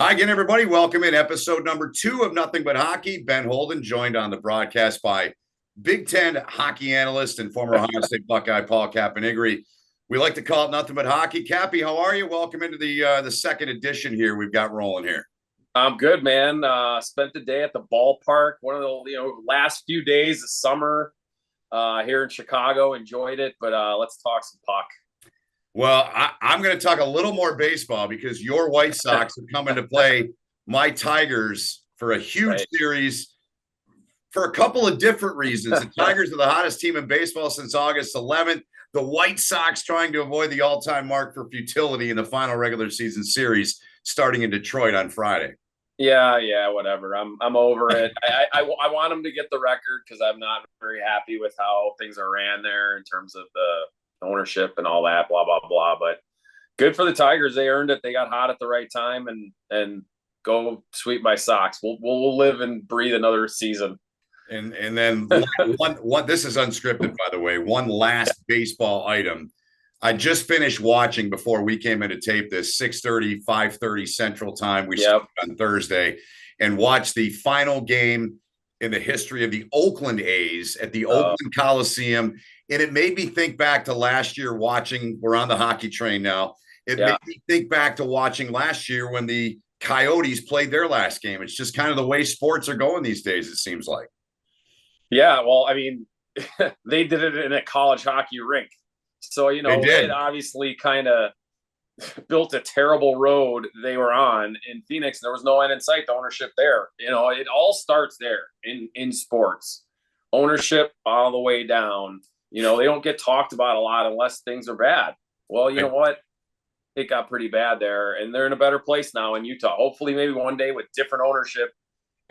Hi again, everybody. Welcome in episode number 2 of Nothing But Hockey. Ben Holden, joined on the broadcast by Big Ten hockey analyst and former Ohio State Buckeye Paul Caponigri. We like to call it Nothing But Hockey. Cappy, how are you? Welcome into the second edition here we've got rolling here. I'm good, man. Spent the day at the ballpark. One of the last few days of summer here in Chicago. Enjoyed it, but let's talk some puck. Well, I'm going to talk a little more baseball because your White Sox are coming to play my Tigers for a huge series for a couple of different reasons. The Tigers are the hottest team in baseball since August 11th. The White Sox trying to avoid the all-time mark for futility in the final regular season series starting in Detroit on Friday. Yeah, whatever. I'm over it. I want them to get the record because I'm not very happy with how things are ran there in terms of the ownership and all that, blah, blah, blah. But good for the Tigers. They earned it. They got hot at the right time and go sweep my Sox. We'll live and breathe another season. And then one this is unscripted, by the way. One last baseball item. I just finished watching before we came in to tape this 6:30, 5:30 Central Time. We started on Thursday and watched the final game in the history of the Oakland A's at the Oakland Coliseum. And it made me think back to last year watching. We're on the hockey train now. It made me think back to watching last year when the Coyotes played their last game. It's just kind of the way sports are going these days, it seems like. Yeah, well, I mean, they did it in a college hockey rink. So, it obviously kind of built a terrible road they were on in Phoenix. There was no end in sight to ownership there. It all starts there in sports. Ownership all the way down. They don't get talked about a lot unless things are bad. Well, you know what? It got pretty bad there, and they're in a better place now in Utah. Hopefully, maybe one day with different ownership,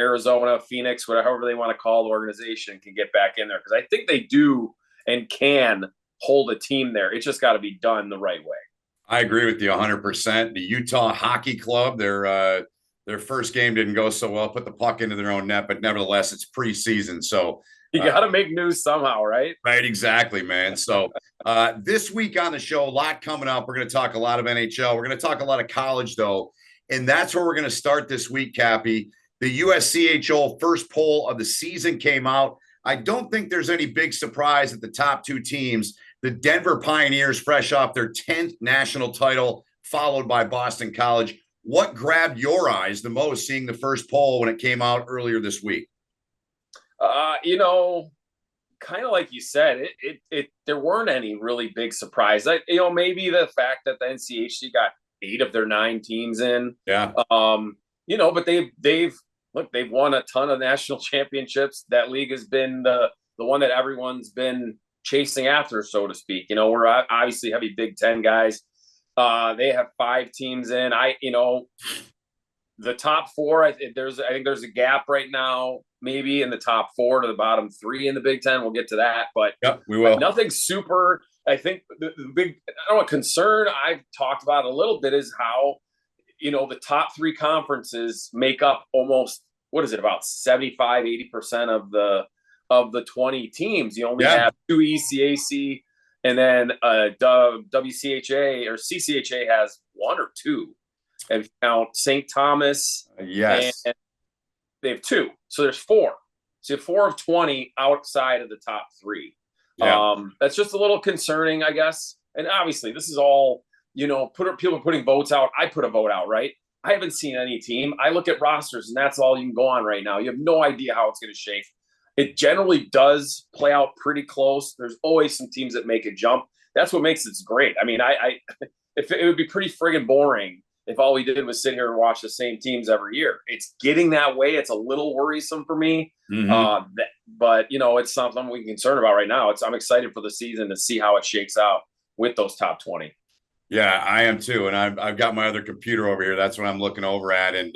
Arizona, Phoenix, whatever they want to call the organization, can get back in there because I think they do and can hold a team there. It's just got to be done the right way. I agree with you 100%. The Utah Hockey Club, their first game didn't go so well, put the puck into their own net, but nevertheless, it's preseason. So you got to make news somehow, right? Right, exactly, man. So this week on the show, a lot coming up. We're going to talk a lot of NHL. We're going to talk a lot of college, though, and that's where we're going to start this week, Cappy. The USCHO first poll of the season came out. I don't think there's any big surprise at the top two teams. The Denver Pioneers, fresh off their 10th national title, followed by Boston College. What grabbed your eyes the most seeing the first poll when it came out earlier this week? Kind of like you said, there weren't any really big surprise. Maybe the fact that the NCHC got 8 of their 9 teams in. Yeah. But they've won a ton of national championships. That league has been the one that everyone's been chasing after, so to speak. We're obviously heavy Big Ten guys. They have 5 teams in. The top 4. I think there's a gap right now, maybe in the top 4 to the bottom 3 in the Big Ten. We'll get to that, but we will. Nothing super. I think the big concern I've talked about a little bit is how the top 3 conferences make up almost about 75-80% of the 20 teams. You only have 2 ECAC, and then WCHA or CCHA has 1 or 2. And if you count St. Thomas, and they have 2, so there's 4. So you have 4 of 20 outside of the top 3. That's just a little concerning, I guess. And obviously, this is all people putting votes out. I put a vote out, right? I haven't seen any team. I look at rosters, and that's all you can go on right now. You have no idea how it's going to shake. It generally does play out pretty close. There's always some teams that make a jump. That's what makes it great. I mean, if it would be pretty friggin' boring if all we did was sit here and watch the same teams every year. It's getting that way. It's a little worrisome for me. But it's something we can concern about right now. I'm excited for the season to see how it shakes out with those top 20. Yeah, I am too, and I've got my other computer over here. That's what I'm looking over at, and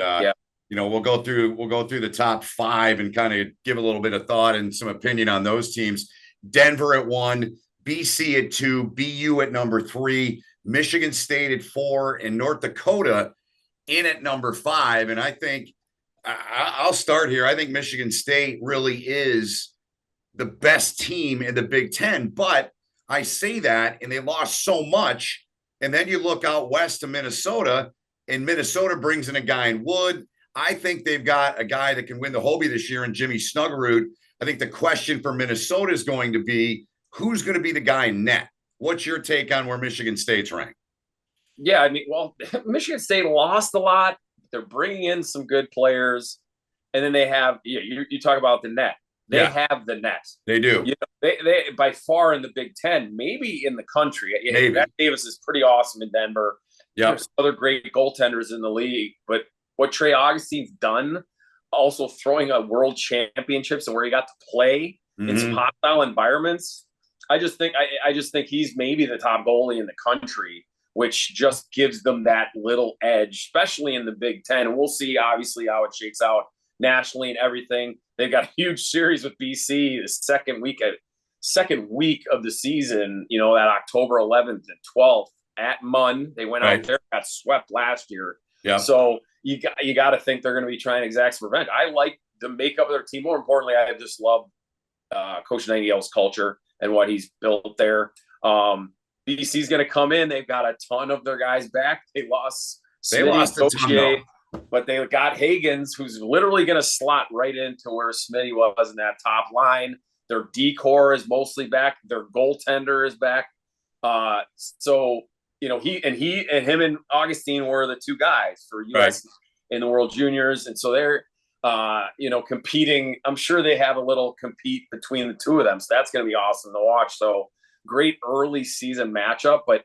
we'll go through the top 5 and kind of give a little bit of thought and some opinion on those teams. Denver at 1, BC at 2, BU at number 3, Michigan State at 4, and North Dakota in at number 5. And I think I'll start here. I think Michigan State really is the best team in the Big Ten, but I say that, and they lost so much. And then you look out west to Minnesota, and Minnesota brings in a guy in Wood. I think they've got a guy that can win the Hobie this year in Jimmy Snuggerud. I think the question for Minnesota is going to be, who's going to be the guy in net? What's your take on where Michigan State's ranked? Yeah, I mean, well, Michigan State lost a lot. They're bringing in some good players. And then they have, you talk about the net. They have the net. They do. You know, they by far in the Big Ten, maybe in the country. Maybe. Matt Davis is pretty awesome in Denver. Yeah. There's other great goaltenders in the league. But what Trey Augustine's done, also throwing a world championships and where he got to play in some hostile environments, I just think he's maybe the top goalie in the country, which just gives them that little edge, especially in the Big Ten. And we'll see, obviously, how it shakes out nationally and everything. They've got a huge series with BC the second week of the season, you know, that October 11th and 12th at Munn. They went out there, got swept last year. Yeah. So you got to think they're going to be trying to exact some revenge. I like the makeup of their team. More importantly, I just love Coach Nightingale's culture and what he's built there. BC's going to come in. They've got a ton of their guys back. They lost a ton, but they got Hagens, who's literally going to slot right into where Smitty was in that top line. Their decor is mostly back. Their goaltender is back. So, you know, him and Augustine were the two guys for U.S. in the World Juniors. And so they're, you know, competing. I'm sure they have a little compete between the two of them. So that's going to be awesome to watch. So great early season matchup. But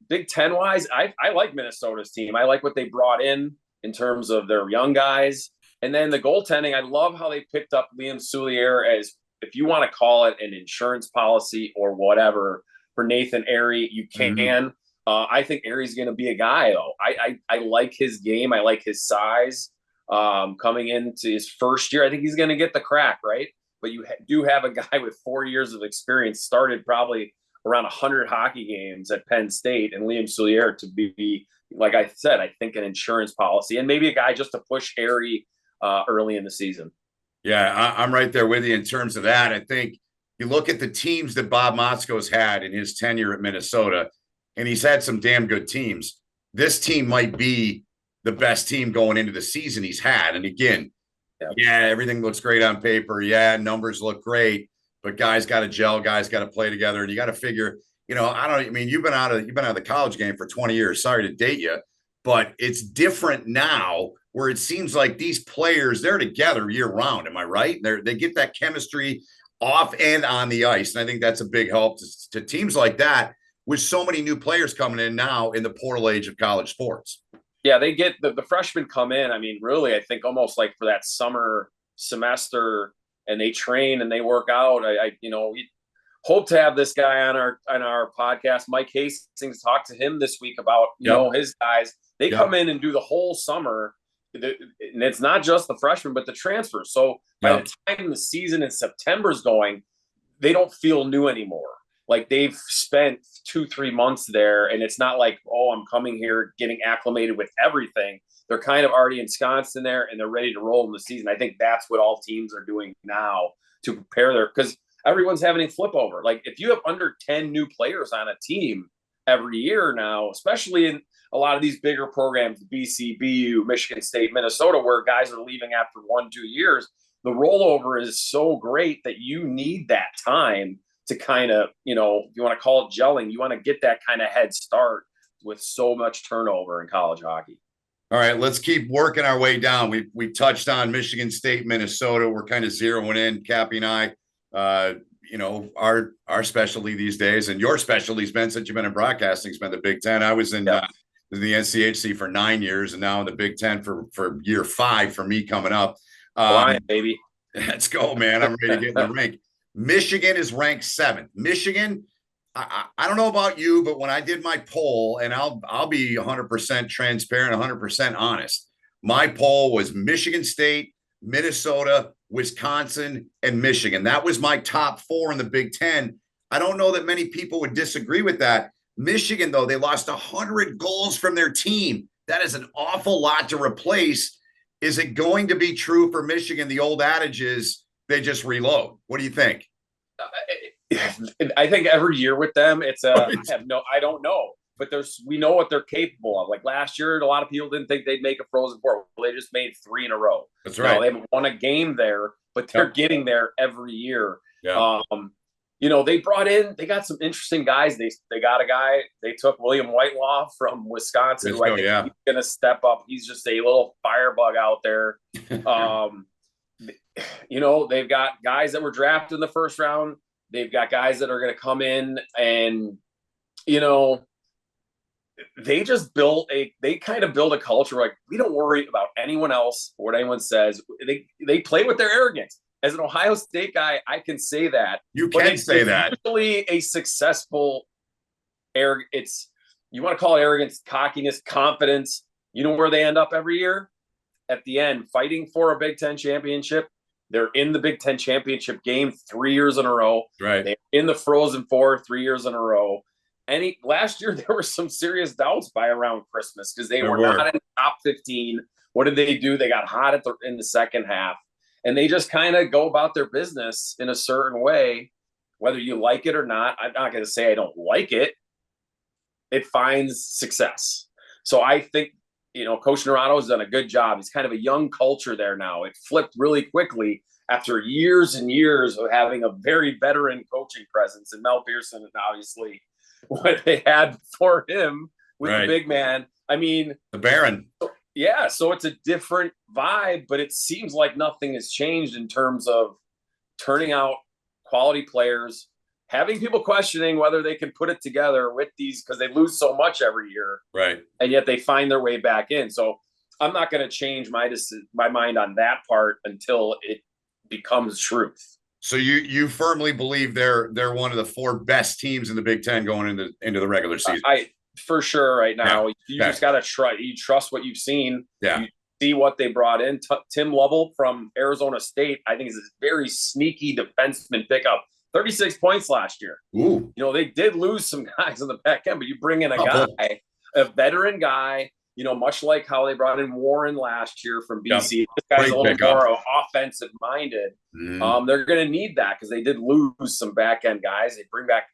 Big Ten wise, I like Minnesota's team. I like what they brought in terms of their young guys. And then the goaltending, I love how they picked up Liam Soulier as, if you want to call it an insurance policy or whatever, for Nathan Airy, you can. I think Airy's going to be a guy, though. I like his game. I like his size. Coming into his first year, I think he's going to get the crack, right? But you do have a guy with 4 years of experience, started probably around 100 hockey games at Penn State, and Liam Soulier to be, like I said, I think an insurance policy, and maybe a guy just to push Airy early in the season. Yeah, I'm right there with you in terms of that. I think you look at the teams that Bob Motzko's had in his tenure at Minnesota, and he's had some damn good teams. This team might be the best team going into the season he's had. And again, everything looks great on paper. Yeah, numbers look great, but guys got to gel, guys got to play together, and you got to figure, you know, you've been out of the college game for 20 years. Sorry to date you, but it's different now where it seems like these players, they're together year round. Am I right? They get that chemistry off and on the ice. And I think that's a big help to teams like that with so many new players coming in now in the portal age of college sports. Yeah, they get the freshmen come in. I mean, really, I think almost like for that summer semester, and they train and they work out. We hope to have this guy on our podcast, Mike Hastings, talk to him this week about, you know, his guys. They come in and do the whole summer. And it's not just the freshmen, but the transfers. So by the time the season in September is going, they don't feel new anymore. Like they've spent 2-3 months there, and it's not like, oh, I'm coming here getting acclimated with everything. They're kind of already ensconced in there, and they're ready to roll in the season. I think that's what all teams are doing now to prepare because everyone's having a flip over. Like if you have under 10 new players on a team every year now, especially in a lot of these bigger programs, BC, BU, Michigan State, Minnesota, where guys are leaving after 1-2 years, the rollover is so great that you need that time to kind of, you know, you want to call it gelling. You want to get that kind of head start with so much turnover in college hockey. All right, let's keep working our way down. We touched on Michigan State, Minnesota. We're kind of zeroing in, Cappy and I. You know, our specialty these days, and your specialty's been, since you've been in broadcasting, has been the Big Ten. I was in the NCHC for 9 years, and now in the Big Ten for year 5 for me coming up. Baby. Let's go, man. I'm ready to get in the rink. Michigan is ranked 7th. Michigan, I don't know about you, but when I did my poll, and I'll be 100% transparent, 100% honest, my poll was Michigan State, Minnesota, Wisconsin, and Michigan. That was my top 4 in the Big Ten. I don't know that many people would disagree with that. Michigan, though, they lost 100 goals from their team. That is an awful lot to replace. Is it going to be true for Michigan? The old adage is they just reload. What do you think? I think every year with them, I don't know. but we know what they're capable of. Like last year, a lot of people didn't think they'd make a Frozen Four. Well, they just made 3 in a row. That's right. They haven't won a game there, but they're getting there every year. Yeah. They got some interesting guys. They got a guy, they took William Whitelaw from Wisconsin, who I think he's going to step up. He's just a little firebug out there. They've got guys that were drafted in the first round. They've got guys that are going to come in and, they kind of build a culture like we don't worry about anyone else or what anyone says. They play with their arrogance. As an Ohio State guy, I can say that. You can say that. Usually a successful arrogance. You want to call it arrogance, cockiness, confidence. You know where they end up every year? At the end, fighting for a Big Ten championship. They're in the Big Ten championship game 3 years in a row. Right. They're in the Frozen Four 3 years in a row. Last year, there were some serious doubts by around Christmas because they were not in the top 15. What did they do? They got hot in the second half. And they just kind of go about their business in a certain way, whether you like it or not. I'm not going to say I don't like it. It finds success. So I think, Coach Nerano has done a good job. He's kind of a young culture there now. It flipped really quickly after years and years of having a very veteran coaching presence. And Mel Pearson, and obviously what they had for him with the big man. I mean, the Baron. Yeah, so it's a different vibe, but it seems like nothing has changed in terms of turning out quality players, having people questioning whether they can put it together with these because they lose so much every year. Right. And yet they find their way back in. So I'm not going to change my mind on that part until it becomes truth. So you firmly believe they're one of the 4 best teams in the Big Ten going into the regular season? For sure right now. You just got to trust what you've seen. Yeah. You see what they brought in. Tim Lovell from Arizona State, I think, is a very sneaky defenseman pickup. 36 points last year. Ooh. They did lose some guys in the back end, but you bring in a veteran guy, much like how they brought in Warren last year from BC. Yep. This guy's a little more offensive minded. They're going to need that because they did lose some back end guys. They bring back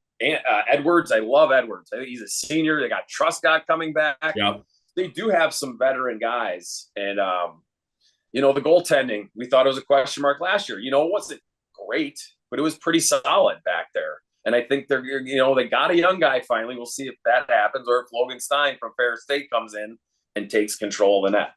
Edwards. I love Edwards. I think he's a senior. They got Truscott coming back. Yep. They do have some veteran guys. And, the goaltending, we thought it was a question mark last year. It wasn't great, but it was pretty solid back there. And I think they got a young guy finally. We'll see if that happens or if Logan Stein from Ferris State comes in and takes control of the net.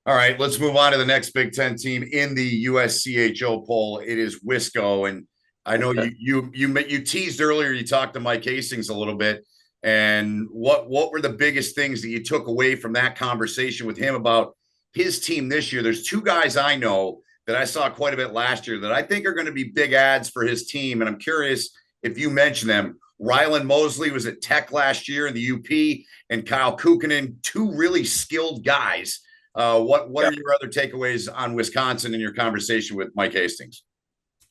All right, let's move on to the next Big Ten team in the USCHO poll. It is Wisco. And I know you teased earlier, you talked to Mike Hastings a little bit, and what were the biggest things that you took away from that conversation with him about his team this year? There's 2 guys I know that I saw quite a bit last year that I think are going to be big adds for his team, and I'm curious if you mention them. Rylan Mosley was at Tech last year in the UP, and Kyle Kukkonen, 2 really skilled guys. What are your other takeaways on Wisconsin in your conversation with Mike Hastings?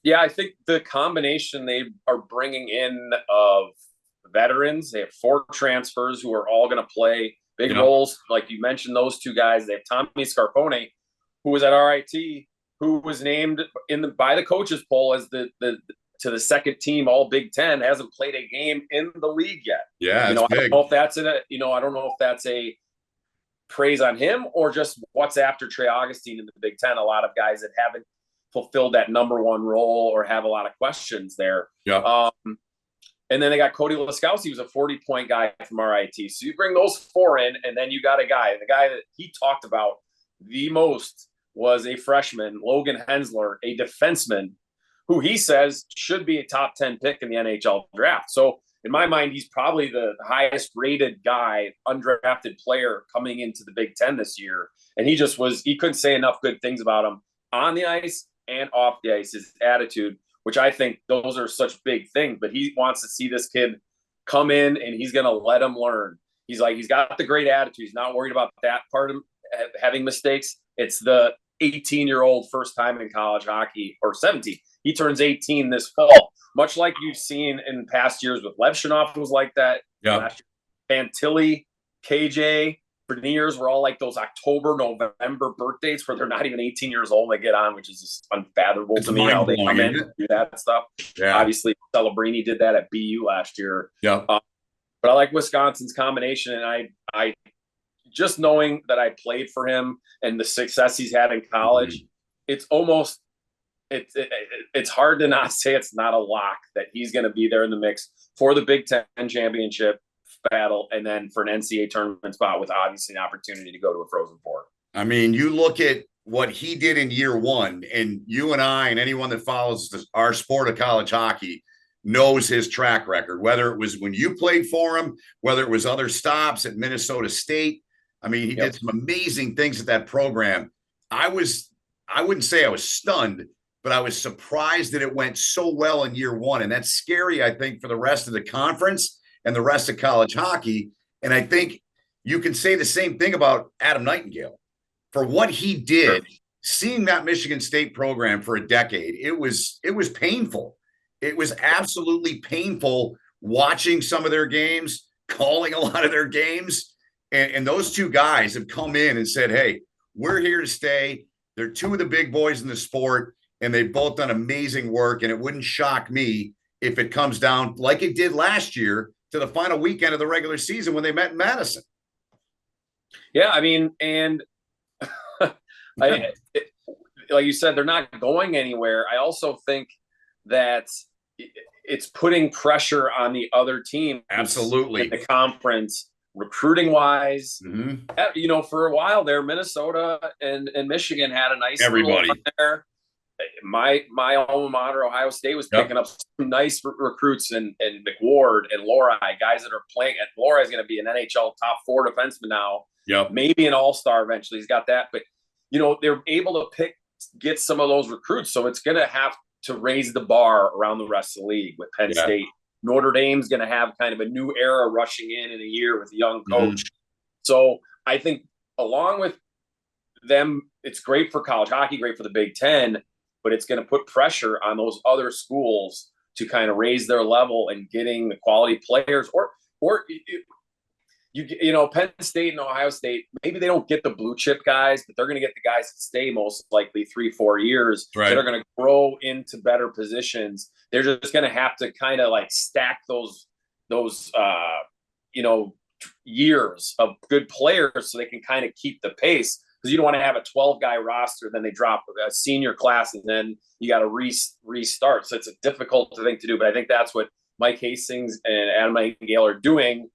Yeah, I think the combination they are bringing in of veterans, they have 4 transfers who are all going to play big roles. Like you mentioned, those 2 guys. They have Tommy Scarpone, who was at RIT, who was named by the coaches poll as the second team All Big Ten, hasn't played a game in the league yet. Yeah, I don't know if that's I don't know if that's a praise on him or just what's after Trey Augustine in the Big Ten. A lot of guys that haven't fulfilled that number 1 role or have a lot of questions there. Yeah. And then they got Cody Laskowski, who's a 40-point guy from RIT. So you bring those 4 in, and then you got the guy that he talked about the most was a freshman, Logan Hensler, a defenseman, who he says should be a top 10 pick in the NHL draft. So in my mind, he's probably the highest rated guy, undrafted player coming into the Big Ten this year. And he couldn't say enough good things about him on the ice and off the ice, his attitude, which I think those are such big things. But he wants to see this kid come in and he's going to let him learn. He's got the great attitude. He's not worried about that part of having mistakes. It's the 18-year-old first time in college hockey, or 17. He turns 18 this fall, much like you've seen in past years with Levshunov was like that. Yeah. Fantilli, KJ, Berniers were all like those October, November birth dates where they're not even 18 years old and they get on, which is just unfathomable to me how they come in and do that stuff. Yeah. Obviously, Celebrini did that at BU last year. Yeah. But I like Wisconsin's combination, and I just knowing that I played for him and the success he's had in college, it's almost it's hard to not say it's not a lock that he's going to be there in the mix for the Big Ten championship battle, and then for an NCAA tournament spot with obviously an opportunity to go to a Frozen Four. I mean, you look at what he did in year one, and you and I and anyone that follows our sport of college hockey knows his track record, whether it was when you played for him, whether it was other stops at Minnesota State. I mean, he did some amazing things at that program. I wouldn't say I was stunned, but I was surprised that it went so well in year one. And that's scary, I think, for the rest of the conference and the rest of college hockey. And I think you can say the same thing about Adam Nightingale. For what he did, seeing that Michigan State program for a decade, it was painful. It was absolutely painful watching some of their games, calling a lot of their games. And those two guys have come in and said, hey, we're here to stay. They're two of the big boys in the sport, and they've both done amazing work. And it wouldn't shock me if it comes down, like it did last year, to the final weekend of the regular season when they met in Madison. Yeah, I mean, and like you said, they're not going anywhere. I also think that it's putting pressure on the other team. Absolutely. In the conference, recruiting wise, you know, for a while there, Minnesota and Michigan had a nice everybody there. My alma mater, Ohio State, was picking up some nice recruits and McWard and Lorai, guys that are playing. And Lorai is going to be an NHL top 4 defenseman now. Yep. Maybe an all-star eventually. He's got that. But, you know, they're able to get some of those recruits. So it's going to have to raise the bar around the rest of the league with Penn State. Notre Dame's going to have kind of a new era rushing in a year with a young coach. So I think along with them, it's great for college hockey, great for the Big Ten, but it's going to put pressure on those other schools to kind of raise their level and getting the quality players. Or you know, Penn State and Ohio State, maybe they don't get the blue chip guys, but they're going to get the guys that stay most likely 3-4 years that are going to grow into better positions. They're just going to have to kind of like stack those you know, years of good players so they can kind of keep the pace. Because you don't want to have a 12-guy roster, then they drop a senior class, and then you got to restart. So it's a difficult thing to do. But I think that's what Mike Hastings and Adam Nightingale are doing.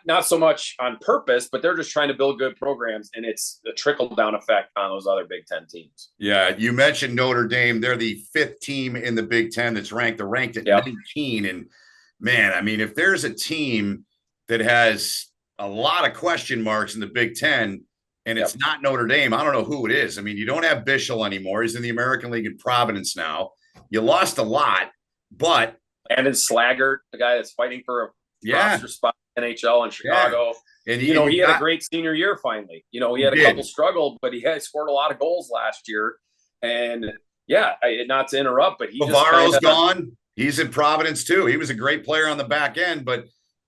Not so much on purpose, but they're just trying to build good programs, and it's a trickle-down effect on those other Big Ten teams. Yeah, you mentioned Notre Dame. They're the 5th team in the Big Ten that's ranked. They're ranked at 19. And, man, I mean, if there's a team that has a lot of question marks in the Big Ten, and it's not Notre Dame, I don't know who it is. I mean, you don't have Bischel anymore. He's in the American League in Providence now. You lost a lot, but – And it's Slaggert, the guy that's fighting for a roster spot in NHL in Chicago. And you know, he had a great senior year finally. You know, he had a couple struggle, but he had scored a lot of goals last year. And, not to interrupt, but Bavaro's gone. He's in Providence too. He was a great player on the back end, but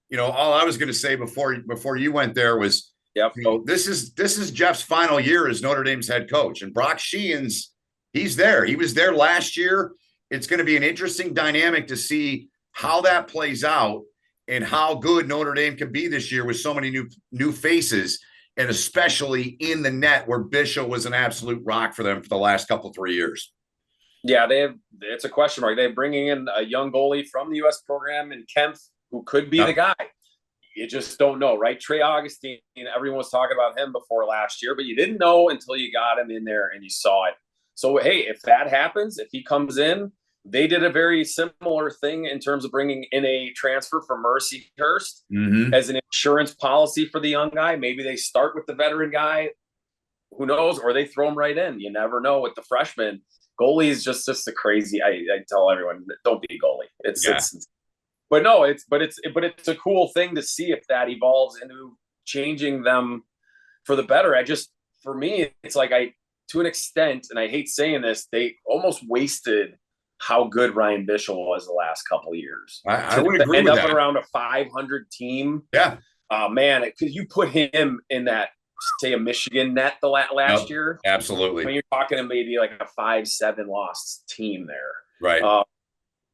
you know, all I was going to say before you went there was, you know, this is Jeff's final year as Notre Dame's head coach, and Brock Sheehan's he's there. He was there last year. It's going to be an interesting dynamic to see how that plays out and how good Notre Dame can be this year with so many new faces, and especially in the net where Bischel was an absolute rock for them for the last 3 years. Yeah, it's a question mark. They're bringing in a young goalie from the U.S. program in Kempf who could be the guy. You just don't know, right? Trey Augustine, everyone was talking about him before last year, but you didn't know until you got him in there and you saw it. So, hey, if that happens, if he comes in, they did a very similar thing in terms of bringing in a transfer from Mercyhurst as an insurance policy for the young guy. Maybe they start with the veteran guy, who knows, or they throw him right in. You never know with the freshman. Goalie is just a crazy. I tell everyone, don't be a goalie. It's a cool thing to see if that evolves into changing them for the better. For me, it's like to an extent, and I hate saying this, they almost wasted how good Ryan Bischel was the last couple of years. I would agree with that. End up around a 500 team. Yeah. Man, because you put him in that, say, a Michigan net the last year. Absolutely. I mean, you're talking to maybe like a 5-7 lost team there. Right.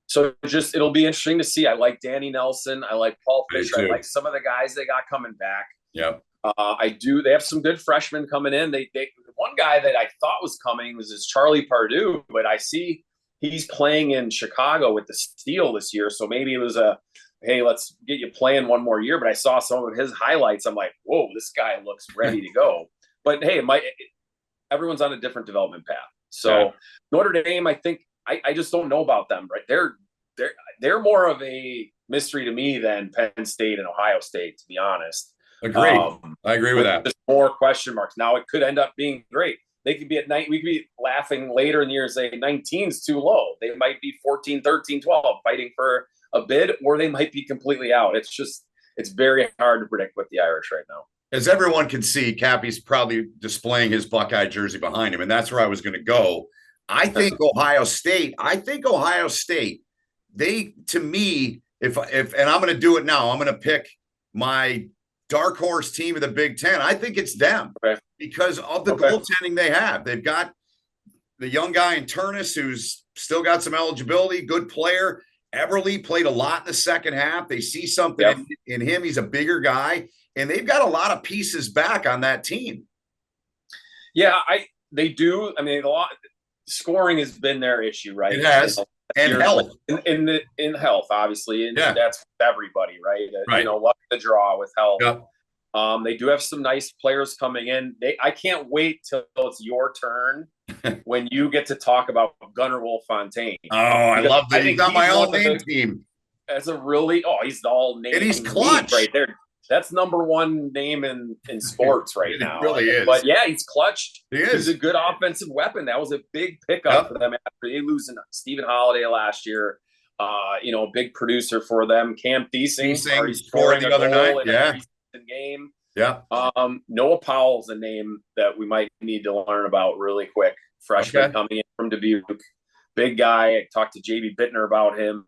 So it'll be interesting to see. I like Danny Nelson. I like Paul Fisher. I like some of the guys they got coming back. Yep. I do. They have some good freshmen coming in. They one guy that I thought was coming was this Charlie Pardue, but I see he's playing in Chicago with the Steel this year. So maybe it was hey, let's get you playing one more year. But I saw some of his highlights. I'm like, whoa, this guy looks ready to go. But hey, everyone's on a different development path. So Notre Dame, I think I just don't know about them. Right, they're more of a mystery to me than Penn State and Ohio State, to be honest. Agreed. I agree with that. There's more question marks. Now it could end up being great. They could be at night. We could be laughing later in the year and say 19 is too low. They might be 14, 13, 12 fighting for a bid, or they might be completely out. It's very hard to predict with the Irish right now. As everyone can see, Cappy's probably displaying his Buckeye jersey behind him, and that's where I was going to go. I think Ohio State, they, to me, if and I'm going to do it now, I'm going to pick my dark horse team of the Big Ten. I think it's them because of the goaltending they have. They've got the young guy in Turnus who's still got some eligibility, good player. Everly played a lot in the second half. They see something in him. He's a bigger guy, and they've got a lot of pieces back on that team. Yeah, they do. I mean, a lot scoring has been their issue, right? It has. And health. In health, obviously. And that's everybody, right? Luck the draw with health. Yeah. They do have some nice players coming in. I can't wait till it's your turn when you get to talk about Gunnar Wolf-Fontaine. Oh, I love that. He's on my all-name team. He's the all-name. And he's clutch. Right there. That's number one name in sports right now. It really is. But yeah, he's clutch. He is. He's a good offensive weapon. That was a big pickup for them after they losing Stephen Holiday last year. A big producer for them. Cam Thiesing already scoring the other night. In a recent game. Yeah. Noah Powell's a name that we might need to learn about really quick. Freshman coming in from Dubuque. Big guy. I talked to JB Bittner about him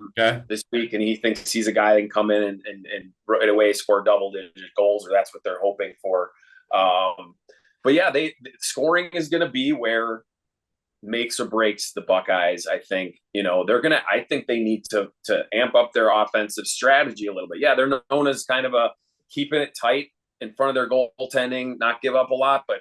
this week, and he thinks he's a guy that can come in and right away score double-digit goals, or that's what they're hoping for. But yeah, scoring is going to be where makes or breaks the Buckeyes. I think I think they need to amp up their offensive strategy a little bit. Yeah, they're known as kind of keeping it tight in front of their goaltending, not give up a lot, but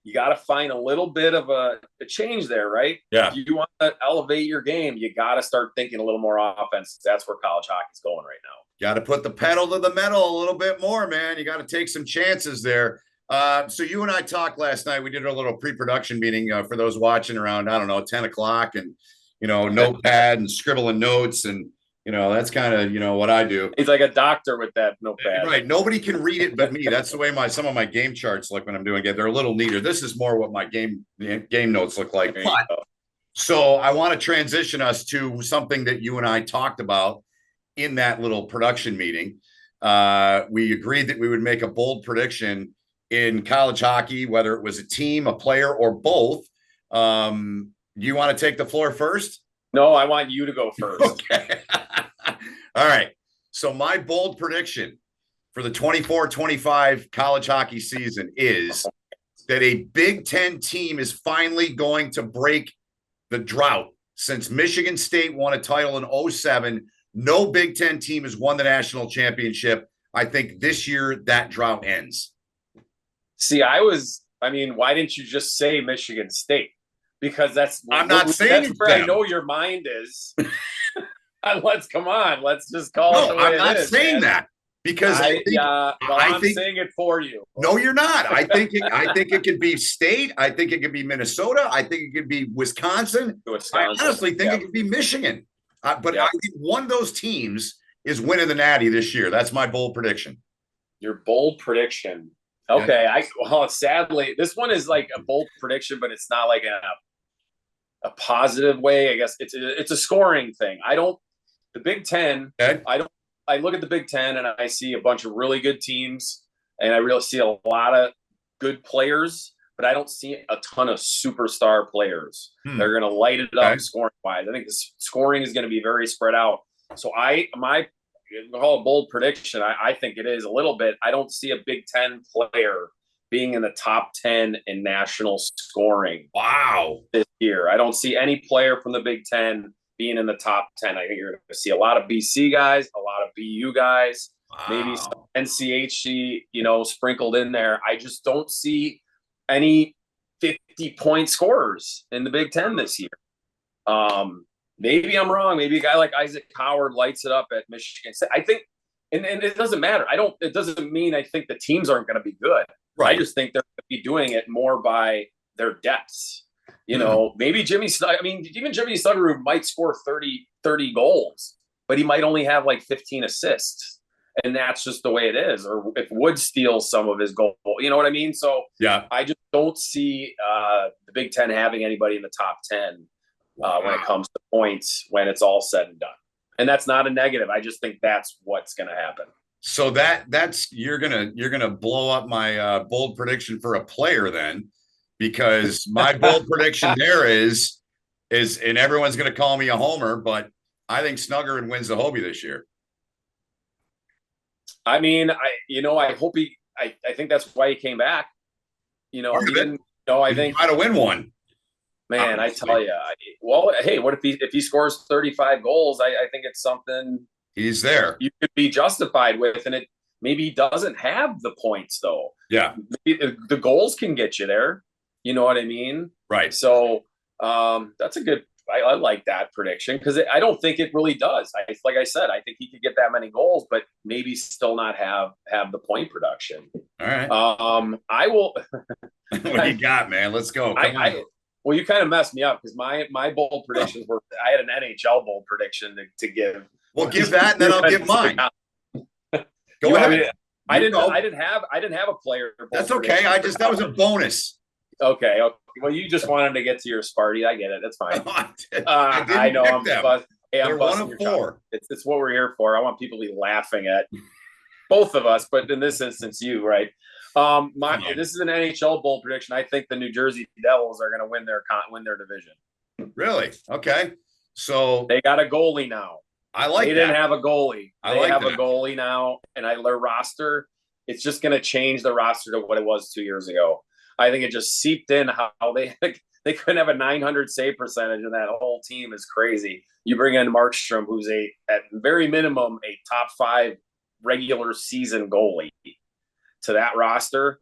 you got to find a little bit of a change there, right? Yeah. If you want to elevate your game, you got to start thinking a little more offense. That's where college hockey's going right now. Got to put the pedal to the metal a little bit more, man. You got to take some chances there. So you and I talked last night. We did a little pre-production meeting for those watching around, 10 o'clock and, notepad and scribbling notes. And, that's kind of, what I do. He's like a doctor with that notepad. Right. Nobody can read it but me. That's the way some of my game charts look when I'm doing it. They're a little neater. This is more what my game notes look like. So I want to transition us to something that you and I talked about in that little production meeting. We agreed that we would make a bold prediction in college hockey, whether it was a team, a player, or both. Do you want to take the floor first? No, I want you to go first. Okay. All right. So my bold prediction for the 24-25 college hockey season is that a Big Ten team is finally going to break the drought. Since Michigan State won a title in 2007, no Big Ten team has won the national championship. I think this year that drought ends. See, why didn't you just say Michigan State? Because that's where I know your mind is. Let's just call it the way I'm not is, saying that because I'm saying it for you. No, you're not. I think it could be State. I think it could be Minnesota. I think it could be Wisconsin. I honestly think it could be Michigan. I think one of those teams is winning the Natty this year. That's my bold prediction. Your bold prediction. Okay. Sadly, this one is like a bold prediction, but it's not like a positive way. I guess it's a scoring thing. The Big Ten. Okay. I look at the Big Ten and I see a bunch of really good teams, and I really see a lot of good players, but I don't see a ton of superstar players. They're going to light it up scoring wise. I think the scoring is going to be very spread out. So call a bold prediction. I think it is a little bit. I don't see a Big Ten player being in the top 10 in national scoring. Wow. This year. I don't see any player from the Big Ten being in the top 10. I think you're going to see a lot of BC guys, a lot of BU guys, maybe some NCHC, sprinkled in there. I just don't see any 50-point scorers in the Big Ten this year. Maybe I'm wrong. Maybe a guy like Isaac Howard lights it up at Michigan State. I think, and it doesn't matter. It doesn't mean I think the teams aren't going to be good. Right. I just think they're going to be doing it more by their depths. Maybe even Jimmy Suggerud might score 30 goals, but he might only have like 15 assists. And that's just the way it is. Or if Wood steals some of his goal, you know what I mean? So yeah, I just don't see the Big Ten having anybody in the top 10 when it comes to points when it's all said and done. And that's not a negative. I just think that's what's going to happen. So that's you're gonna blow up my bold prediction for a player then, because my bold prediction there is and everyone's gonna call me a homer, but I think Snuggerud wins the Hobie this year. I mean, I hope I think that's why he came back. I think try to win one. Man, obviously. I tell you, hey, what if he scores 35 goals? I think it's something he's there. You could be justified with, and maybe he doesn't have the points though. Yeah, the goals can get you there. You know what I mean? Right. So that's a good. I like that prediction because I don't think it really does. Like I said, I think he could get that many goals, but maybe still not have the point production. All right. I will. What you got, man? Let's go. Well, you kind of messed me up because my bold predictions were. I had an NHL bold prediction to give. Well, give that, and then I'll give mine. Go ahead. I didn't have a player. That's okay. That was a bonus. Okay. Well, you just wanted to get to your Sparty. I get it. That's fine. I know. I'm busting your 4. It's what we're here for. I want people to be laughing at both of us, but in this instance, you, right? This is an NHL bold prediction. I think the New Jersey Devils are going to win their division. Really? Okay. So they got a goalie now. I like. They didn't have a goalie. They have a goalie now, and their roster. It's just going to change the roster to what it was 2 years ago. I think it just seeped in how they couldn't have a 900 save percentage, and that whole team is crazy. You bring in Markstrom, who's at very minimum a top 5 regular season goalie, to that roster.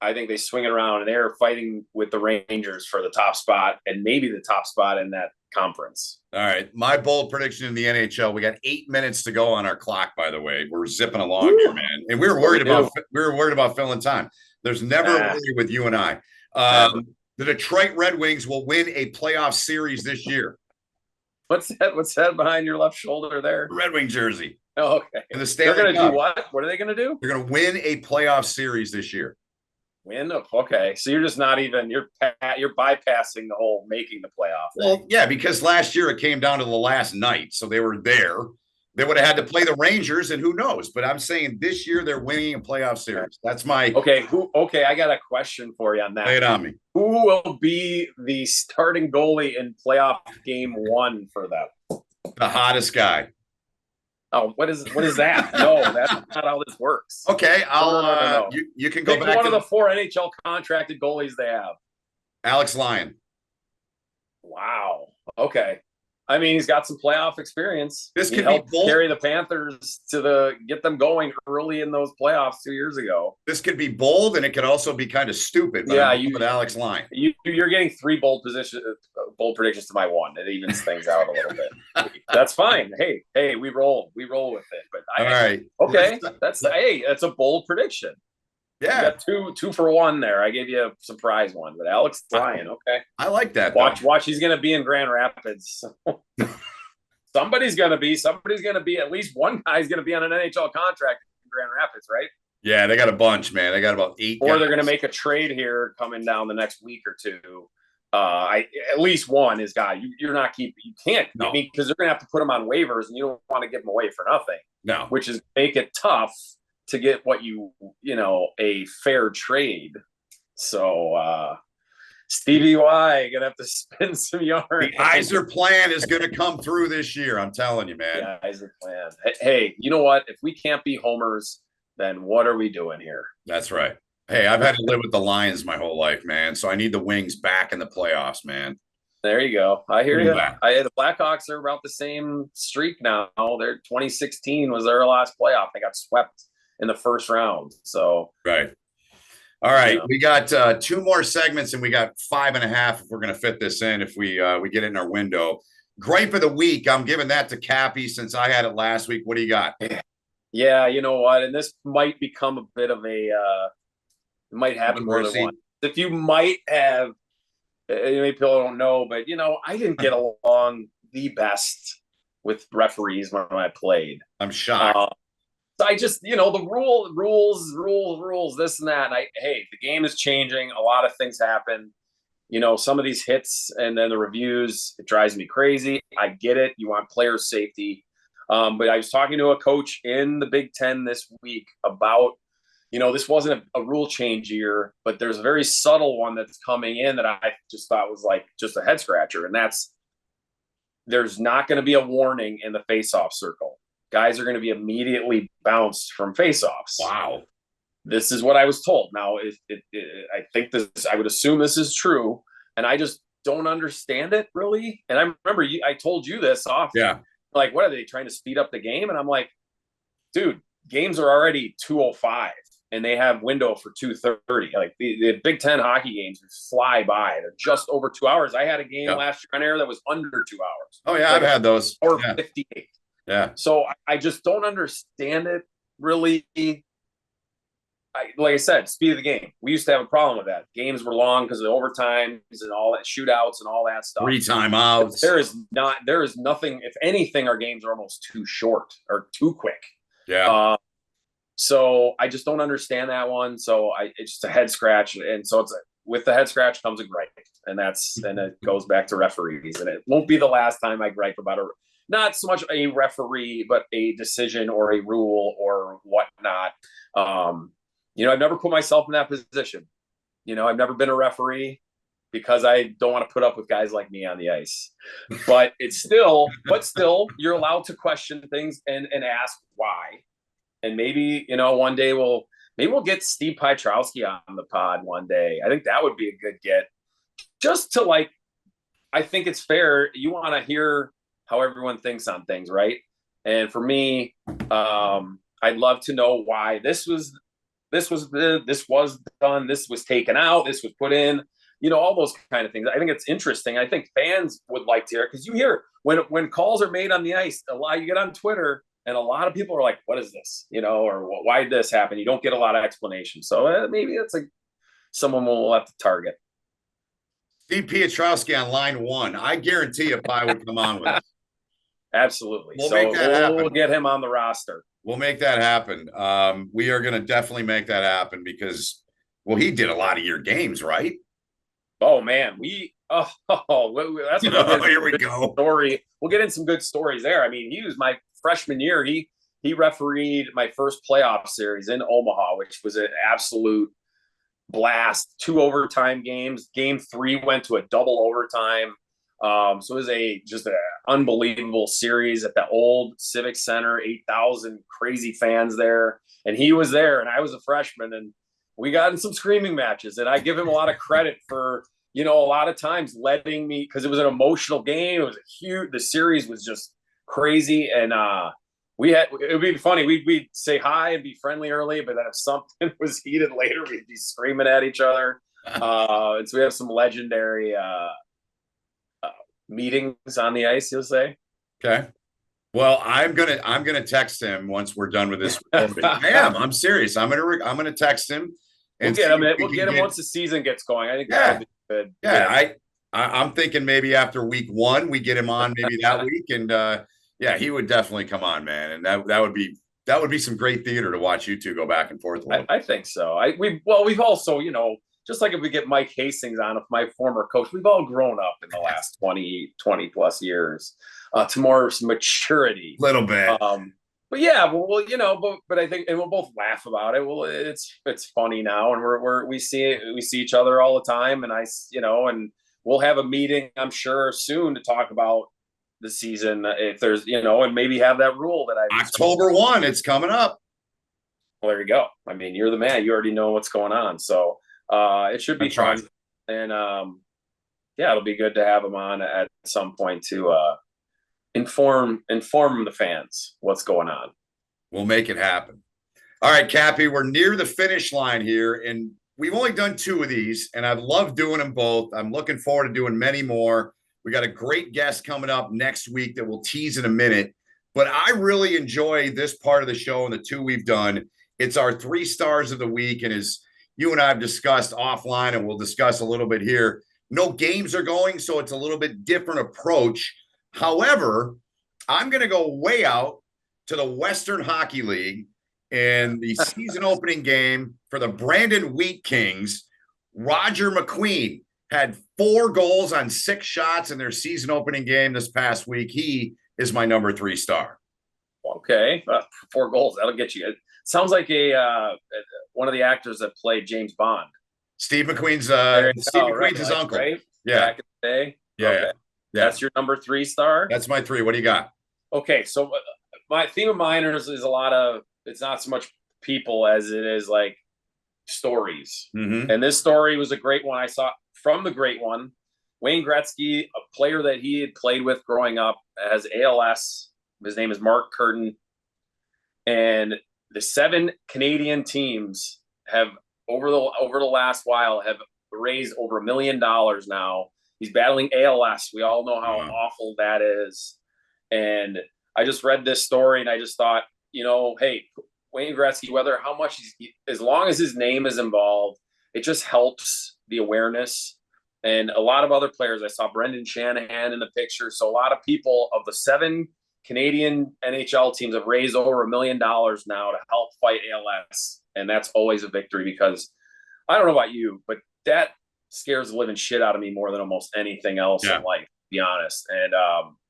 I think they swing it around, and they're fighting with the Rangers for the top spot and maybe the top spot in that conference. All right. My bold prediction in the NHL, we got 8 minutes to go on our clock, by the way. We're zipping along here, man. And we were worried about filling time. There's never a worry with you and I. The Detroit Red Wings will win a playoff series this year. What's that behind your left shoulder there? Red Wing jersey. Oh, okay. And the Stanley They're going to do what? What are they going to do? They're going to win a playoff series this year. Okay. So you're just not even you're bypassing the whole making the playoff thing. Well, yeah, because last year it came down to the last night, so they were there. They would have had to play the Rangers, and who knows? But I'm saying this year they're winning a playoff series. That's my okay. I got a question for you on that. Lay it on me. Who will be the starting goalie in playoff game 1 for them? The hottest guy. Oh, what is that? No, that's not how this works. Okay, No. You can go back one of the 4 NHL contracted goalies they have. Alex Lyon. Wow. Okay. I mean, he's got some playoff experience. This he could helped be bold. Carry the Panthers to get them going early in those playoffs 2 years ago. This could be bold, and it could also be kind of stupid. But yeah, with Alex Lyon, you're getting 3 bold predictions to my 1. It evens things out a little bit. That's fine. Hey, we roll with it. But all right, okay, that's a bold prediction. Yeah, you got two for 1 there. I gave you a surprise one, but Alex Lyon, okay. I like that. Watch. He's going to be in Grand Rapids. Somebody's going to be. At least one guy's going to be on an NHL contract in Grand Rapids, right? Yeah, they got a bunch, man. They got about 8. Or they're going to make a trade here coming down the next week or two. At least one is guy. You're not keeping. You can't. No. I mean, because they're going to have to put him on waivers, and you don't want to give him away for nothing. No. Which is make it tough to get what a fair trade. So Stevie Y gonna have to spin some yarn. The Iser plan is gonna come through this year. I'm telling you, man. Yeah, Iser plan. Hey, you know what? If we can't be homers, then what are we doing here? That's right. Hey, I've had to live with the Lions my whole life, man. So I need the Wings back in the playoffs, man. There you go. I hear you. That. The Blackhawks are about the same streak now. Their 2016 was their last playoff. They got swept in the first round. So right. All right, we got 2 more segments, and we got 5.5 if we're going to fit this in. If we get it in our window. Gripe of the week. I'm giving that to Cappy since I had it last week. What do you got? Yeah, you know what? And this might become a bit of a it might happen more than once. If you might have, maybe people don't know, but I didn't get along the best with referees when I played. I'm shocked. So I just, the rules, this and that. And the game is changing. A lot of things happen. Some of these hits and then the reviews, it drives me crazy. I get it. You want player safety. But I was talking to a coach in the Big Ten this week about, this wasn't a rule change year, but there's a very subtle one that's coming in that I just thought was like just a head scratcher. And that's, there's not going to be a warning in the face-off circle. Guys are going to be immediately bounced from faceoffs. Wow. This is what I was told. Now, I think this, I would assume this is true, and I just don't understand it really. And I remember I told you this off. Yeah. Like, what are they trying to speed up the game? And I'm like, dude, games are already 2:05, and they have window for 2:30. Like the Big Ten hockey games fly by. They're just over 2 hours. I had a game last year on air that was under 2 hours. Oh yeah, I've had those. Or 58. Yeah. So I just don't understand it really. Like I said, speed of the game. We used to have a problem with that. Games were long because of overtimes and all that, shootouts and all that stuff. 3 timeouts. There is nothing. If anything, our games are almost too short or too quick. Yeah. So I just don't understand that one. So it's just a head scratch. And so with the head scratch comes a gripe. And it goes back to referees. And it won't be the last time I gripe about not so much a referee, but a decision or a rule or whatnot. I've never put myself in that position. I've never been a referee because I don't want to put up with guys like me on the ice. But still, you're allowed to question things and ask why. And maybe, one day we'll get Steve Pietrowski on the pod one day. I think that would be a good get. Just to I think it's fair. You want to hear how everyone thinks on things, right? And for me, I'd love to know why this was done, this was taken out, this was put in, all those kind of things. I think it's interesting. I think fans would like to hear, because you hear when calls are made on the ice, you get on Twitter and a lot of people are like, what is this? Or why did this happen? You don't get a lot of explanation. So maybe it's someone we'll have to target. Steve Pietrowski on line 1. I guarantee you Pie would come on with us. Absolutely. We'll get him on the roster. We'll make that happen. We are going to definitely make that happen because, he did a lot of your games, right? Oh man, that's here we go. Story. We'll get in some good stories there. I mean, he was my freshman year. He refereed my first playoff series in Omaha, which was an absolute blast. 2 overtime games. Game 3 went to a double overtime. So it was just an unbelievable series at the old Civic Center, 8,000 crazy fans there. And he was there and I was a freshman and we got in some screaming matches. And I give him a lot of credit for, a lot of times letting me, because it was an emotional game. It was the series was just crazy. And it would be funny. We'd say hi and be friendly early, but then if something was heated later, we'd be screaming at each other. And so we have some legendary meetings on the ice, you'll say. Okay. Well, I'm gonna text him once we're done with this. I'm serious. I'm gonna text him. And we'll get him once the season gets going. I think that'll be good. Yeah, I'm thinking maybe after week 1 we get him on maybe that week, and he would definitely come on, man, and that would be some great theater to watch you two go back and forth. I think so. We've also just like if we get Mike Hastings on, my former coach, we've all grown up in the last 20 plus years to more maturity. Little bit. But yeah, but I think, and we'll both laugh about it. Well, it's funny now, and we see each other all the time, and and we'll have a meeting, I'm sure, soon to talk about the season if there's, and maybe have that rule that October 1, it's coming up. Well, there you go. I mean, you're the man. You already know what's going on, so. It should be fun. And yeah, it'll be good to have him on at some point to inform the fans what's going on. We'll make it happen. All right, Cappy, we're near the finish line here, and we've only done 2 of these, and I've loved doing them both. I'm looking forward to doing many more. We got a great guest coming up next week that we'll tease in a minute, but I really enjoy this part of the show and the 2 we've done. It's our 3 stars of the week, and as you and I have discussed offline, and we'll discuss a little bit here, no games are going, so it's a little bit different approach. However, I'm going to go way out to the Western Hockey League in the season opening game for the Brandon Wheat Kings. Roger McQueen had 4 goals on 6 shots in their season opening game this past week. He is my number 3 star. Okay, 4 goals, that'll get you. It sounds like one of the actors that played James Bond. Steve McQueen's his uncle. Right? Yeah. Back in the day. Yeah. Okay. Yeah. That's your number 3 star? That's my 3. What do you got? Okay, so my theme of mine is a lot of, it's not so much people as it is like stories. Mm-hmm. And this story was a great one. I saw from the great one, Wayne Gretzky, a player that he had played with growing up, has ALS. His name is Mark Curtin. And the 7 Canadian teams have over the last while have raised over $1 million now. He's battling ALS. We all know how awful that is. And I just read this story and I just thought, hey, Wayne Gretzky, how much as long as his name is involved, it just helps the awareness. And a lot of other players, I saw Brendan Shanahan in the picture. So a lot of people of the 7 Canadian NHL teams have raised over $1 million now to help fight ALS. And that's always a victory because I don't know about you, but that scares the living shit out of me more than almost anything else in life, to be honest. And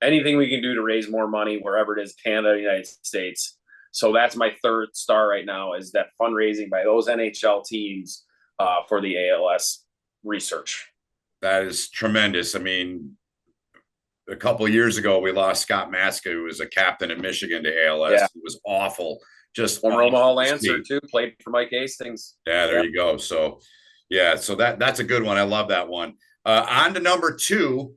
anything we can do to raise more money, wherever it is, Canada, United States. So that's my 3rd star right now, is that fundraising by those NHL teams for the ALS research. That is tremendous. I mean, a couple of years ago, we lost Scott Maska, who was a captain at Michigan, to ALS. Yeah. It was awful. Just former Omaha Lancer too, played for Mike Hastings. Yeah, there you go. So, yeah, so that's a good one. I love that one. On to number 2,